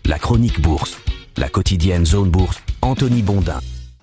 La chronique bourse, la quotidienne Zone Bourse, Anthony Bondin.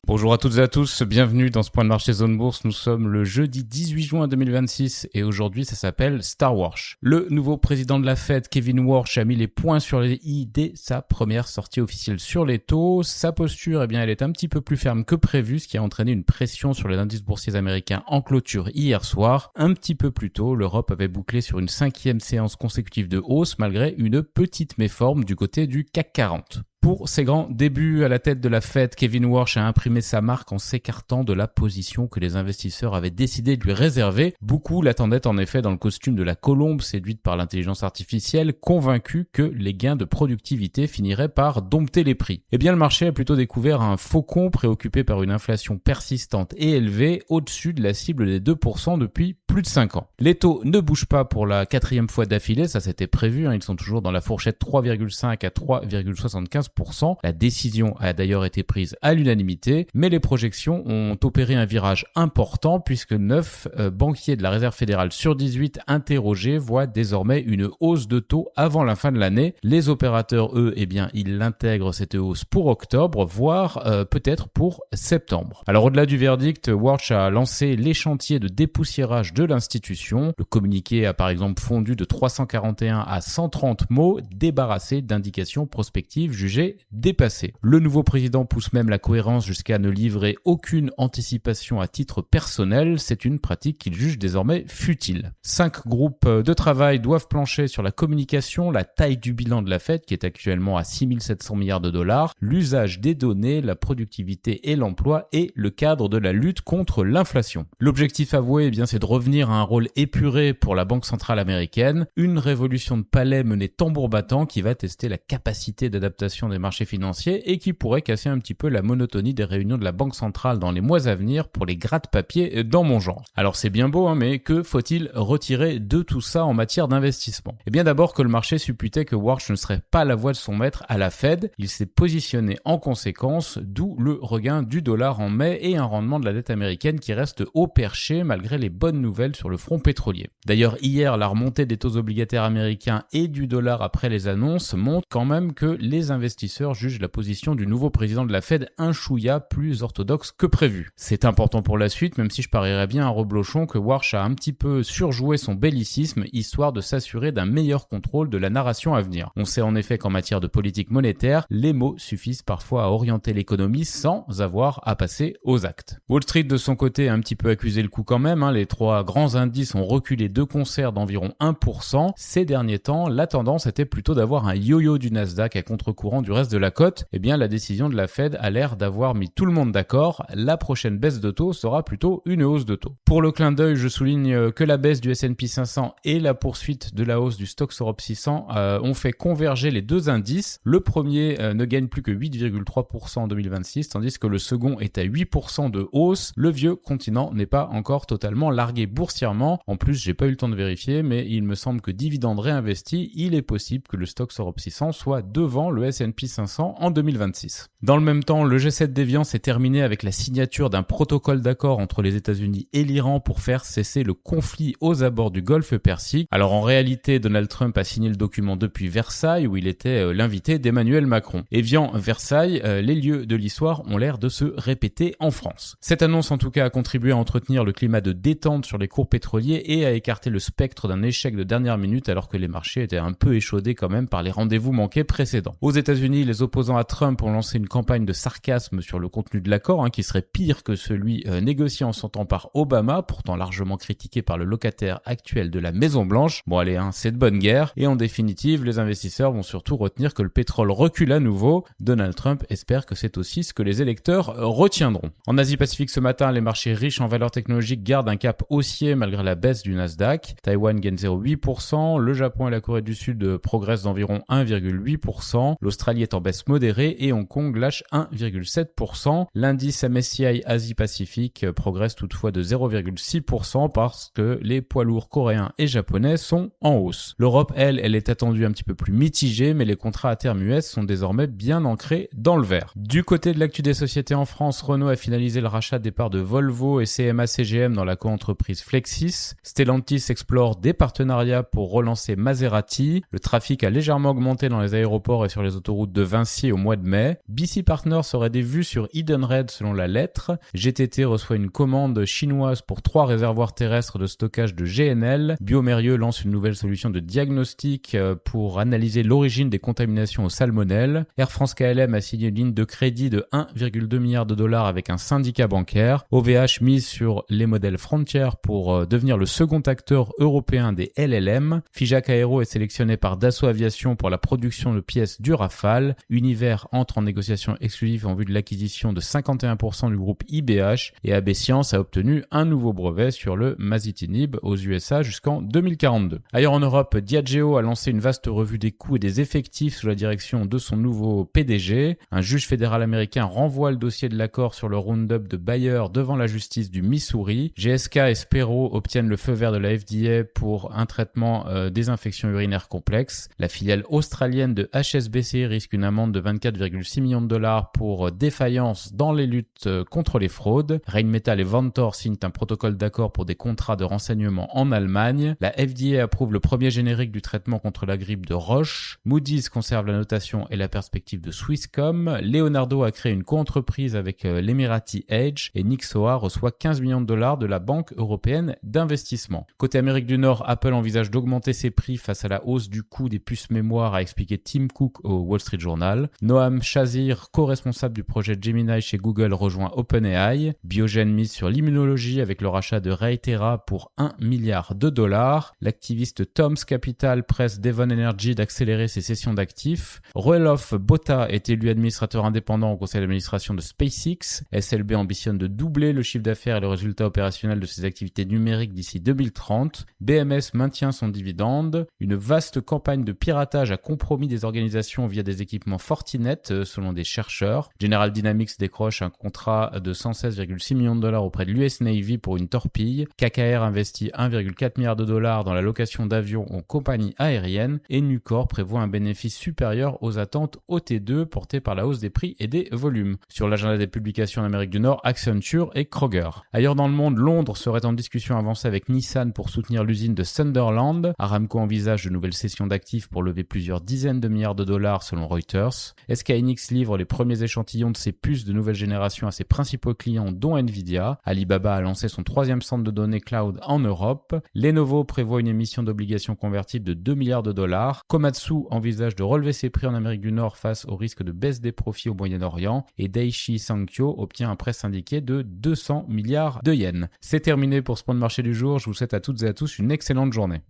Bonjour à toutes et à tous, bienvenue dans ce point de marché Zone Bourse. Nous sommes le jeudi 18 juin 2026 et aujourd'hui ça s'appelle Star Wars. Le nouveau président de la Fed, Kevin Warsh, a mis les points sur les i dès sa première sortie officielle sur les taux. Sa posture, elle est un petit peu plus ferme que prévu, ce qui a entraîné une pression sur les indices boursiers américains en clôture hier soir. Un petit peu plus tôt, l'Europe avait bouclé sur une 5e séance consécutive de hausse malgré une petite méforme du côté du CAC 40. Pour ses grands débuts à la tête de la Fed, Kevin Warsh a imprimé sa marque en s'écartant de la position que les investisseurs avaient décidé de lui réserver. Beaucoup l'attendaient en effet dans le costume de la colombe séduite par l'intelligence artificielle, convaincus que les gains de productivité finiraient par dompter les prix. Eh bien, le marché a plutôt découvert un faucon préoccupé par une inflation persistante et élevée, au-dessus de la cible des 2% depuis plus de 5 ans. Les taux ne bougent pas pour la 4e fois d'affilée, ça c'était prévu, ils sont toujours dans la fourchette 3,5 à 3,75%. La décision a d'ailleurs été prise à l'unanimité, mais les projections ont opéré un virage important puisque 9 banquiers de la Réserve fédérale sur 18 interrogés voient désormais une hausse de taux avant la fin de l'année. Les opérateurs, eux, ils intègrent cette hausse pour octobre, voire peut-être pour septembre. Alors au-delà du verdict, Warsh a lancé les chantiers de dépoussiérage de l'institution. Le communiqué a par exemple fondu de 341 à 130 mots, débarrassés d'indications prospectives jugées dépassées. Le nouveau président pousse même la cohérence jusqu'à ne livrer aucune anticipation à titre personnel. C'est une pratique qu'il juge désormais futile. 5 groupes de travail doivent plancher sur la communication, la taille du bilan de la Fed qui est actuellement à 6 700 milliards de dollars, l'usage des données, la productivité et l'emploi et le cadre de la lutte contre l'inflation. L'objectif avoué, c'est de revenir à un rôle épuré pour la Banque centrale américaine, une révolution de palais menée tambour battant qui va tester la capacité d'adaptation des marchés financiers et qui pourrait casser un petit peu la monotonie des réunions de la Banque centrale dans les mois à venir pour les gratte-papier dans mon genre. Alors c'est bien beau, mais que faut-il retirer de tout ça en matière d'investissement ? Eh bien d'abord que le marché supputait que Warsh ne serait pas la voix de son maître à la Fed, il s'est positionné en conséquence, d'où le regain du dollar en mai et un rendement de la dette américaine qui reste haut perché malgré les bonnes nouvelles sur le front pétrolier. D'ailleurs hier, la remontée des taux obligataires américains et du dollar après les annonces montre quand même que les investisseurs jugent la position du nouveau président de la Fed un chouïa plus orthodoxe que prévu. C'est important pour la suite, même si je parierais bien à reblochon que Warsh a un petit peu surjoué son bellicisme histoire de s'assurer d'un meilleur contrôle de la narration à venir. On sait en effet qu'en matière de politique monétaire, les mots suffisent parfois à orienter l'économie sans avoir à passer aux actes. Wall Street de son côté a un petit peu accusé le coup quand même, les 3 grands indices ont reculé de concert d'environ 1%. Ces derniers temps, la tendance était plutôt d'avoir un yo-yo du Nasdaq à contre-courant du reste de la cote. La décision de la Fed a l'air d'avoir mis tout le monde d'accord. La prochaine baisse de taux sera plutôt une hausse de taux. Pour le clin d'œil, je souligne que la baisse du S&P 500 et la poursuite de la hausse du Stoxx Europe 600 ont fait converger les deux indices. Le premier ne gagne plus que 8,3% en 2026, tandis que le second est à 8% de hausse. Le vieux continent n'est pas encore totalement largué boursièrement. En plus, j'ai pas eu le temps de vérifier, mais il me semble que dividende réinvesti, il est possible que le Stoxx Europe 600 soit devant le S&P 500 en 2026. Dans le même temps, le G7 d'Évian s'est terminé avec la signature d'un protocole d'accord entre les États-Unis et l'Iran pour faire cesser le conflit aux abords du Golfe Persique. Alors en réalité, Donald Trump a signé le document depuis Versailles où il était l'invité d'Emmanuel Macron. Évian, Versailles, les lieux de l'histoire ont l'air de se répéter en France. Cette annonce en tout cas a contribué à entretenir le climat de détente sur les cours pétroliers et à écarter le spectre d'un échec de dernière minute alors que les marchés étaient un peu échaudés quand même par les rendez-vous manqués précédents. Aux États-Unis, les opposants à Trump ont lancé une campagne de sarcasme sur le contenu de l'accord, qui serait pire que celui négocié en son temps par Obama, pourtant largement critiqué par le locataire actuel de la Maison-Blanche. Bon allez, c'est de bonne guerre. Et en définitive, les investisseurs vont surtout retenir que le pétrole recule à nouveau. Donald Trump espère que c'est aussi ce que les électeurs retiendront. En Asie-Pacifique ce matin, les marchés riches en valeurs technologiques gardent un cap haussier malgré la baisse du Nasdaq. Taïwan gagne 0,8%, le Japon et la Corée du Sud progressent d'environ 1,8%, l'Australie est en baisse modérée et Hong Kong lâche 1,7%. L'indice MSCI Asie-Pacifique progresse toutefois de 0,6% parce que les poids lourds coréens et japonais sont en hausse. L'Europe, elle est attendue un petit peu plus mitigée, mais les contrats à terme US sont désormais bien ancrés dans le vert. Du côté de l'actu des sociétés en France, Renault a finalisé le rachat des parts de Volvo et CMA-CGM dans la coentreprise Flexis. Stellantis explore des partenariats pour relancer Maserati. Le trafic a légèrement augmenté dans les aéroports et sur les autoroutes de Vinci au mois de mai. BC Partners aurait des vues sur Edenred selon la lettre. GTT reçoit une commande chinoise pour 3 réservoirs terrestres de stockage de GNL. Biomérieux lance une nouvelle solution de diagnostic pour analyser l'origine des contaminations au salmonelle. Air France KLM a signé une ligne de crédit de 1,2 milliard de dollars avec un syndicat bancaire. OVH mise sur les modèles Frontier pour devenir le second acteur européen des LLM. Figeac Aero est sélectionné par Dassault Aviation pour la production de pièces du Rafale. Univers entre en négociation exclusive en vue de l'acquisition de 51% du groupe IBH et AB Science a obtenu un nouveau brevet sur le masitinib aux USA jusqu'en 2042. Ailleurs en Europe, Diageo a lancé une vaste revue des coûts et des effectifs sous la direction de son nouveau PDG. Un juge fédéral américain renvoie le dossier de l'accord sur le Roundup de Bayer devant la justice du Missouri. GSK et Spero obtiennent le feu vert de la FDA pour un traitement des infections urinaires complexes. La filiale australienne de HSBC risque une amende de 24,6 millions de dollars pour défaillance dans les luttes contre les fraudes. Rheinmetall et Ventor signent un protocole d'accord pour des contrats de renseignement en Allemagne. La FDA approuve le premier générique du traitement contre la grippe de Roche. Moody's conserve la notation et la perspective de Swisscom. Leonardo a créé une co-entreprise avec l'Emirati Edge et Nixoa reçoit 15 millions de dollars de la Banque européenne d'investissement. Côté Amérique du Nord, Apple envisage d'augmenter ses prix face à la hausse du coût des puces mémoire, a expliqué Tim Cook au Wall Street Journal. Noam Chazir, co-responsable du projet Gemini chez Google, rejoint OpenAI. Biogen mise sur l'immunologie avec le rachat de Reitera pour 1 milliard de dollars. L'activiste Tom's Capital presse Devon Energy d'accélérer ses cessions d'actifs. Roelof Botha est élu administrateur indépendant au conseil d'administration de SpaceX. SLB ambitionne de doubler le chiffre d'affaires et le résultat opérationnel de ses activités numériques d'ici 2030. BMS maintient son dividende. Une vaste campagne de piratage a compromis des organisations via des équipements Fortinet, selon des chercheurs. General Dynamics décroche un contrat de 116,6 millions de dollars auprès de l'US Navy pour une torpille. KKR investit 1,4 milliard de dollars dans la location d'avions aux compagnies aériennes et Nucor prévoit un bénéfice supérieur aux attentes au T2 portées par la hausse des prix et des volumes. Sur l'agenda des publications en Amérique du Nord, Accenture et Kroger. Ailleurs dans le monde, Londres serait en discussion avancée avec Nissan pour soutenir l'usine de Sunderland. Aramco envisage de nouvelles cessions d'actifs pour lever plusieurs dizaines de milliards de dollars selon Reuters. SK Hynix livre les premiers échantillons de ses puces de nouvelle génération à ses principaux clients dont Nvidia. Alibaba a lancé son 3e centre de données cloud en Europe. Lenovo prévoit une émission d'obligations convertibles de 2 milliards de dollars. Komatsu envisage de relever ses prix en Amérique du Nord face au risque de baisse des profits au Moyen-Orient. Et Daiichi Sankyo obtient un prêt syndiqué de 200 milliards de yens. C'est terminé pour ce point de marché du jour. Je vous souhaite à toutes et à tous une excellente journée.